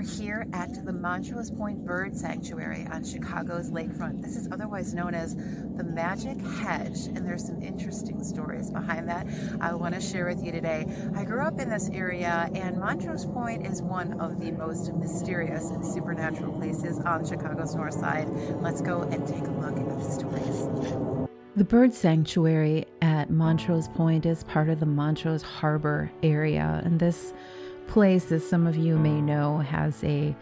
here at the Montrose Point Bird Sanctuary on Chicago's lakefront. This is otherwise known as the Magic Hedge, and there's some interesting stories behind that I want to share with you today. I grew up in this area, and Montrose Point is one of the most mysterious and supernatural places on Chicago's north side. Let's go and take a look at the stories. The bird sanctuary at Montrose Point is part of the Montrose Harbor area, and this place, as some of you may know, has a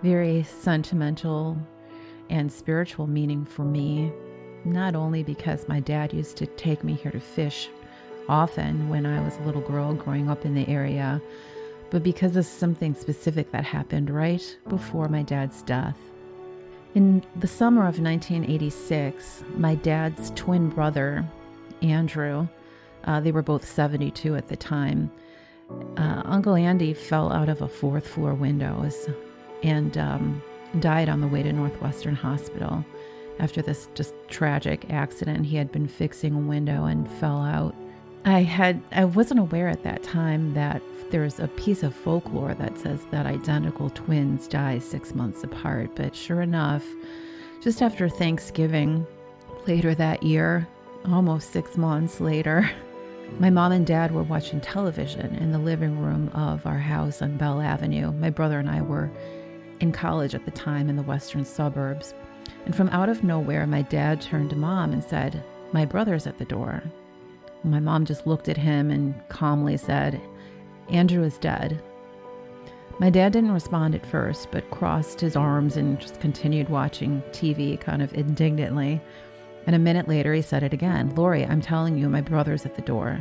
very sentimental and spiritual meaning for me, not only because my dad used to take me here to fish often when I was a little girl growing up in the area, but because of something specific that happened right before my dad's death. In the summer of 1986, my dad's twin brother, Andrew, they were both 72 at the time, Uncle Andy fell out of a fourth floor window and died on the way to Northwestern Hospital after this just tragic accident. He had been fixing a window and fell out. I wasn't aware at that time that there's a piece of folklore that says that identical twins die 6 months apart, but sure enough, just after Thanksgiving later that year, almost 6 months later, my mom and dad were watching television in the living room of our house on Bell Avenue. My brother and I were in college at the time in the western suburbs. And from out of nowhere, my dad turned to mom and said, "My brother's at the door." My mom just looked at him and calmly said, "Andrew is dead." My dad didn't respond at first, but crossed his arms and just continued watching TV kind of indignantly. And a minute later, he said it again. "Lori, I'm telling you, my brother's at the door."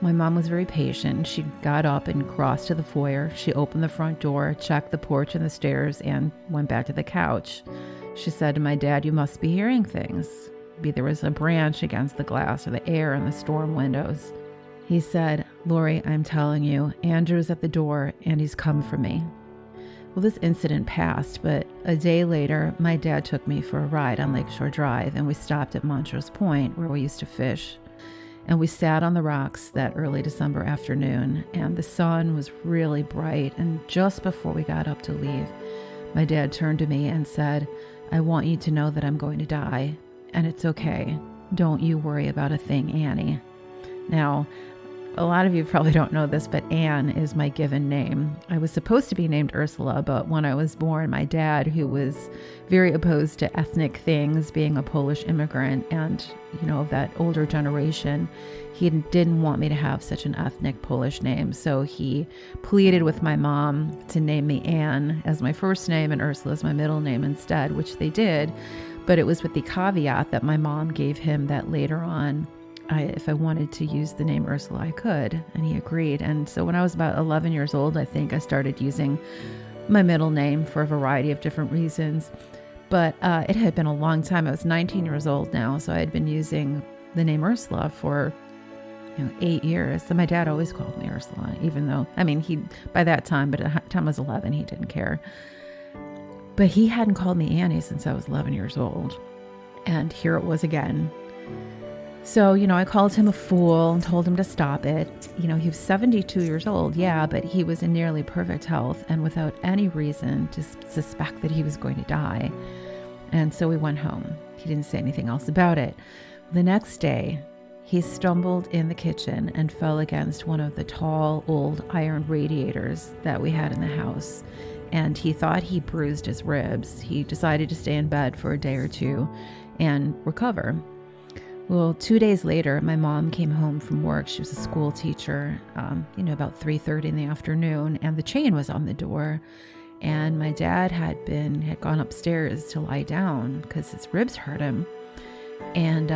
My mom was very patient. She got up and crossed to the foyer. She opened the front door, checked the porch and the stairs, and went back to the couch. She said to my dad, "You must be hearing things. Maybe there was a branch against the glass or the air in the storm windows." He said, "Lori, I'm telling you, Andrew's at the door and he's come for me." Well, this incident passed, but a day later, my dad took me for a ride on Lakeshore Drive, and we stopped at Montrose Point, where we used to fish. And we sat on the rocks that early December afternoon, and the sun was really bright. And just before we got up to leave, my dad turned to me and said, "I want you to know that I'm going to die, and it's okay. Don't you worry about a thing, Annie." Now, a lot of you probably don't know this, but Anne is my given name. I was supposed to be named Ursula, but when I was born, my dad, who was very opposed to ethnic things, being a Polish immigrant and, of that older generation, he didn't want me to have such an ethnic Polish name. So he pleaded with my mom to name me Anne as my first name and Ursula as my middle name instead, which they did. But it was with the caveat that my mom gave him that later on, if I wanted to use the name Ursula, I could, and he agreed. And so when I was about 11 years old, I think I started using my middle name for a variety of different reasons. But it had been a long time. I was 19 years old now, so I had been using the name Ursula for 8 years. So my dad always called me Ursula, even though, by that time, but at the time I was 11, he didn't care. But he hadn't called me Annie since I was 11 years old. And here it was again. So, I called him a fool and told him to stop it. He was 72 years old, yeah, but he was in nearly perfect health and without any reason to suspect that he was going to die. And so we went home. He didn't say anything else about it. The next day, he stumbled in the kitchen and fell against one of the tall, old iron radiators that we had in the house. And he thought he bruised his ribs. He decided to stay in bed for a day or two and recover. Well, 2 days later, my mom came home from work. She was a school teacher, about 3:30 in the afternoon, and the chain was on the door. And my dad had gone upstairs to lie down because his ribs hurt him. And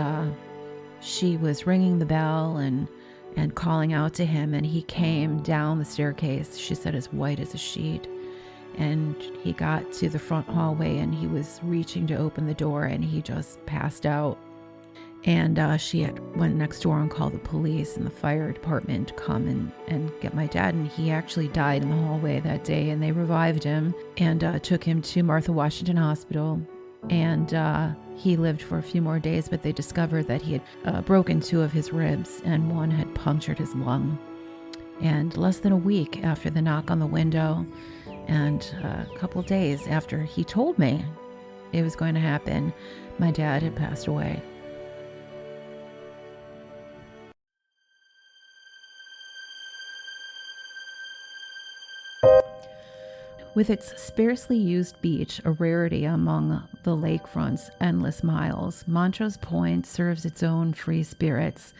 she was ringing the bell and calling out to him, and he came down the staircase, she said, as white as a sheet. And he got to the front hallway, and he was reaching to open the door, and he just passed out. And she went next door and called the police and the fire department to come and get my dad. And he actually died in the hallway that day, and they revived him and took him to Martha Washington Hospital. And he lived for a few more days, but they discovered that he had broken 2 of his ribs and one had punctured his lung. And less than a week after the knock on the window And a couple days after he told me it was going to happen, my dad had passed away. With its sparsely used beach, a rarity among the lakefront's endless miles, Montrose Point serves its own free spirits,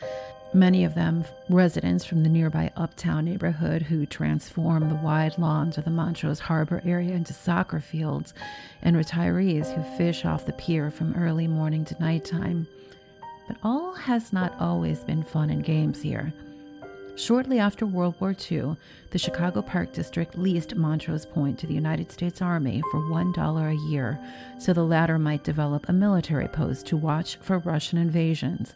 many of them residents from the nearby Uptown neighborhood who transform the wide lawns of the Montrose Harbor area into soccer fields, and retirees who fish off the pier from early morning to nighttime. But all has not always been fun and games here. Shortly after World War II, the Chicago Park District leased Montrose Point to the United States Army for $1 a year, so the latter might develop a military post to watch for Russian invasions.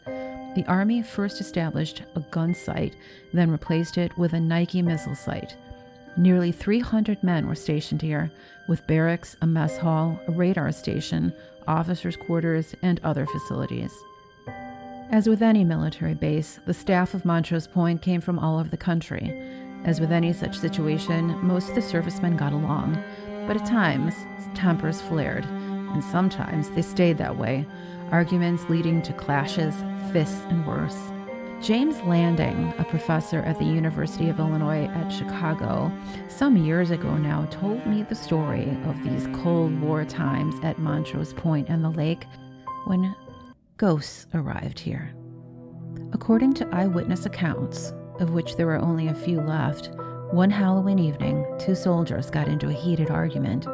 The Army first established a gun site, then replaced it with a Nike missile site. Nearly 300 men were stationed here, with barracks, a mess hall, a radar station, officers' quarters, and other facilities. As with any military base, the staff of Montrose Point came from all over the country. As with any such situation, most of the servicemen got along, but at times, tempers flared, and sometimes they stayed that way, arguments leading to clashes, fists, and worse. James Landing, a professor at the University of Illinois at Chicago, some years ago now told me the story of these Cold War times at Montrose Point and the lake when ghosts arrived here. According to eyewitness accounts, of which there are only a few left, one Halloween evening, two soldiers got into a heated argument.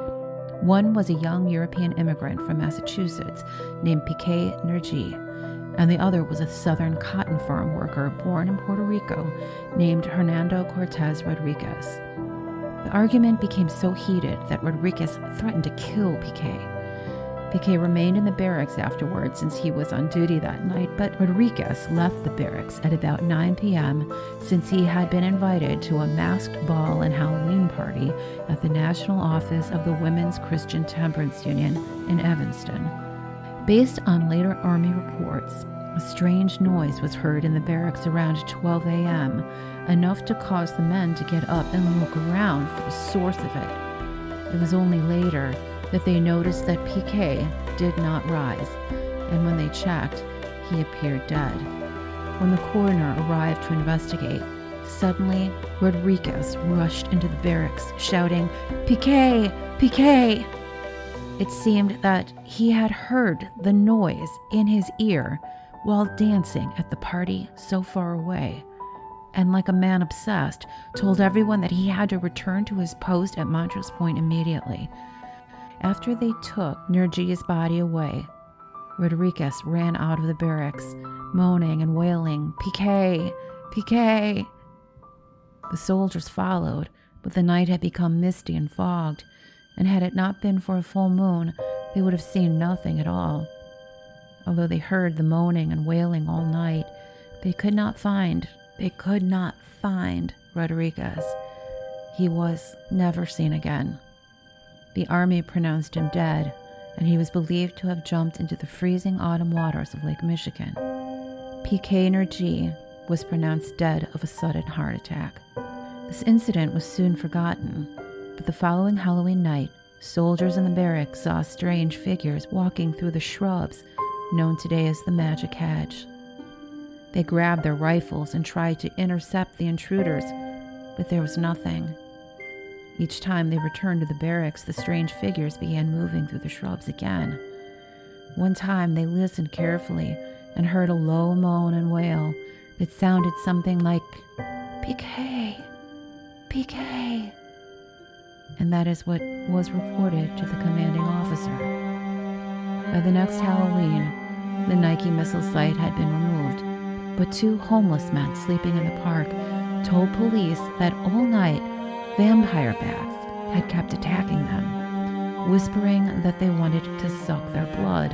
One was a young European immigrant from Massachusetts named Piquet Nergi, and the other was a southern cotton farm worker born in Puerto Rico named Hernando Cortez Rodriguez. The argument became so heated that Rodriguez threatened to kill Piquet. Piquet remained in the barracks afterwards since he was on duty that night, but Rodriguez left the barracks at about 9 p.m. since he had been invited to a masked ball and Halloween party at the National Office of the Women's Christian Temperance Union in Evanston. Based on later Army reports, a strange noise was heard in the barracks around 12 a.m., enough to cause the men to get up and look around for the source of it. It was only later that they noticed that Piquet did not rise, and when they checked, he appeared dead. When the coroner arrived to investigate, suddenly Rodriguez rushed into the barracks, shouting, "Piquet! Piquet!" It seemed that he had heard the noise in his ear while dancing at the party so far away, and like a man obsessed, told everyone that he had to return to his post at Montrose Point immediately. After they took Nergi's body away, Rodriguez ran out of the barracks, moaning and wailing, "Piquet! Piquet!" The soldiers followed, but the night had become misty and fogged, and had it not been for a full moon, they would have seen nothing at all. Although they heard the moaning and wailing all night, they could not find Rodriguez. He was never seen again. The Army pronounced him dead, and he was believed to have jumped into the freezing autumn waters of Lake Michigan. Piquet Nergi was pronounced dead of a sudden heart attack. This incident was soon forgotten, but the following Halloween night, soldiers in the barracks saw strange figures walking through the shrubs known today as the Magic Hedge. They grabbed their rifles and tried to intercept the intruders, but there was nothing. Each time they returned to the barracks, the strange figures began moving through the shrubs again. One time they listened carefully and heard a low moan and wail that sounded something like, "Piquet! Piquet!" And that is what was reported to the commanding officer. By the next Halloween, the Nike missile site had been removed, but two homeless men sleeping in the park told police that all night vampire bats had kept attacking them, whispering that they wanted to suck their blood.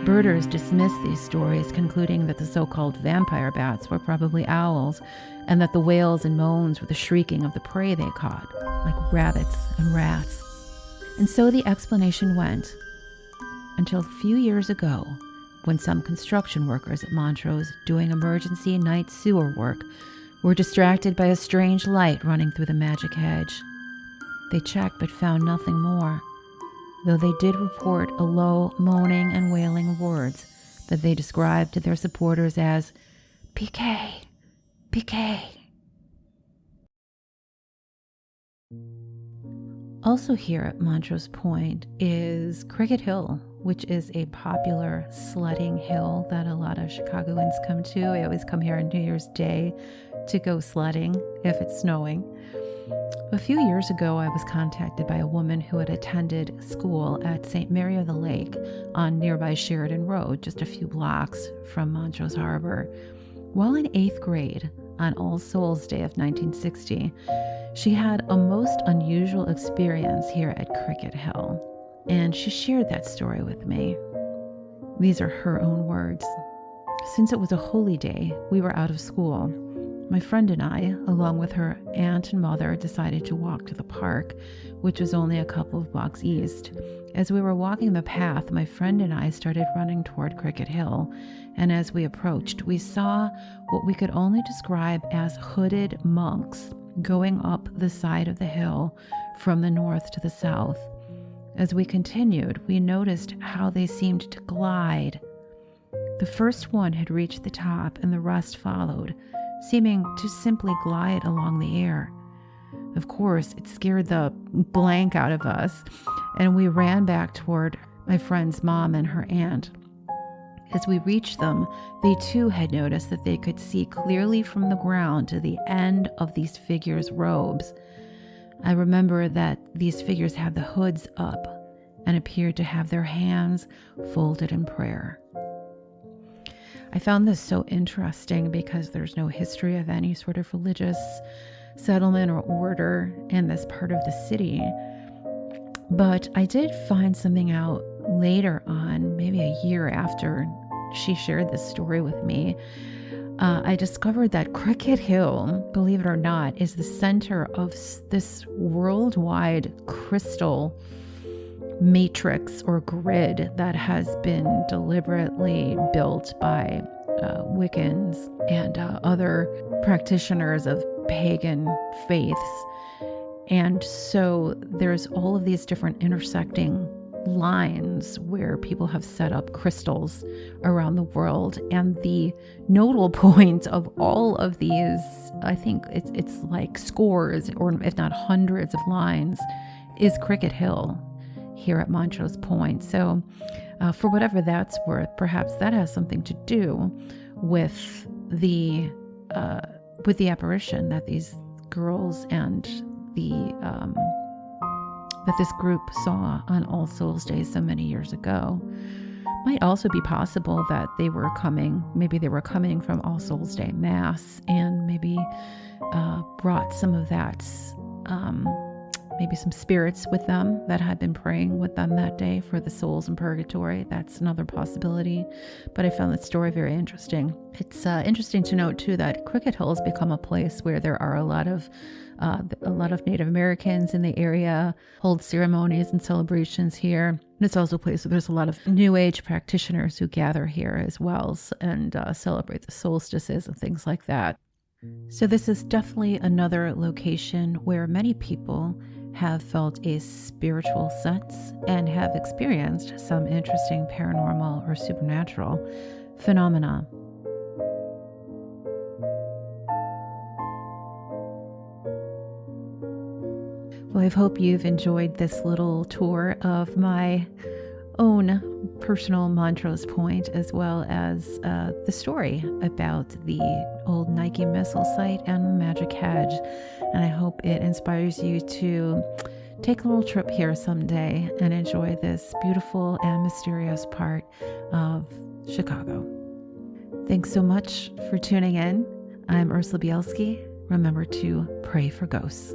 Birders dismissed these stories, concluding that the so-called vampire bats were probably owls, and that the wails and moans were the shrieking of the prey they caught, like rabbits and rats. And so the explanation went, until a few years ago, when some construction workers at Montrose doing emergency night sewer work were distracted by a strange light running through the Magic Hedge. They checked but found nothing more, though they did report a low moaning and wailing of words that they described to their supporters as PK, PK. Also here at Montrose Point is Cricket Hill, which is a popular sledding hill that a lot of Chicagoans come to. I always come here on New Year's Day to go sledding if it's snowing. A few years ago, I was contacted by a woman who had attended school at St. Mary of the Lake on nearby Sheridan Road, just a few blocks from Montrose Harbor. While in 8th grade, on All Souls Day of 1960, she had a most unusual experience here at Cricket Hill, and she shared that story with me. These are her own words. Since it was a holy day, we were out of school. My friend and I, along with her aunt and mother, decided to walk to the park, which was only a couple of blocks east. As we were walking the path, my friend and I started running toward Cricket Hill, and as we approached, we saw what we could only describe as hooded monks going up the side of the hill from the north to the south. As we continued, we noticed how they seemed to glide. The first one had reached the top, and the rest followed, seeming to simply glide along the air. Of course, it scared the blank out of us, and we ran back toward my friend's mom and her aunt. As we reached them, they too had noticed that they could see clearly from the ground to the end of these figures' robes. I remember that these figures had the hoods up and appeared to have their hands folded in prayer. I found this so interesting because there's no history of any sort of religious settlement or order in this part of the city. But I did find something out later on, maybe a year after she shared this story with me. I discovered that Cricket Hill, believe it or not, is the center of this worldwide crystal matrix or grid that has been deliberately built by Wiccans and other practitioners of pagan faiths. And so there's all of these different intersecting lines where people have set up crystals around the world. And the nodal point of all of these, I think it's like scores or if not hundreds of lines, is Cricket Hill here at Montrose Point. So for whatever that's worth, perhaps that has something to do with the apparition that these girls and that this group saw on All Souls Day so many years ago. Might also be possible that they were coming from All Souls Day Mass and maybe brought some of that, maybe some spirits with them that had been praying with them that day for the souls in purgatory. That's another possibility. But I found that story very interesting. It's interesting to note too that Cricket Hill has become a place where there are a lot of Native Americans in the area, hold ceremonies and celebrations here. And it's also a place where there's a lot of New Age practitioners who gather here as well and celebrate the solstices and things like that. So this is definitely another location where many people have felt a spiritual sense and have experienced some interesting paranormal or supernatural phenomena. Well, I hope you've enjoyed this little tour of my own personal Montrose Point, as well as the story about the old Nike missile site and the magic hedge. And I hope it inspires you to take a little trip here someday and enjoy this beautiful and mysterious part of Chicago. Thanks so much for tuning in. I'm Ursula Bielski. Remember to pray for ghosts.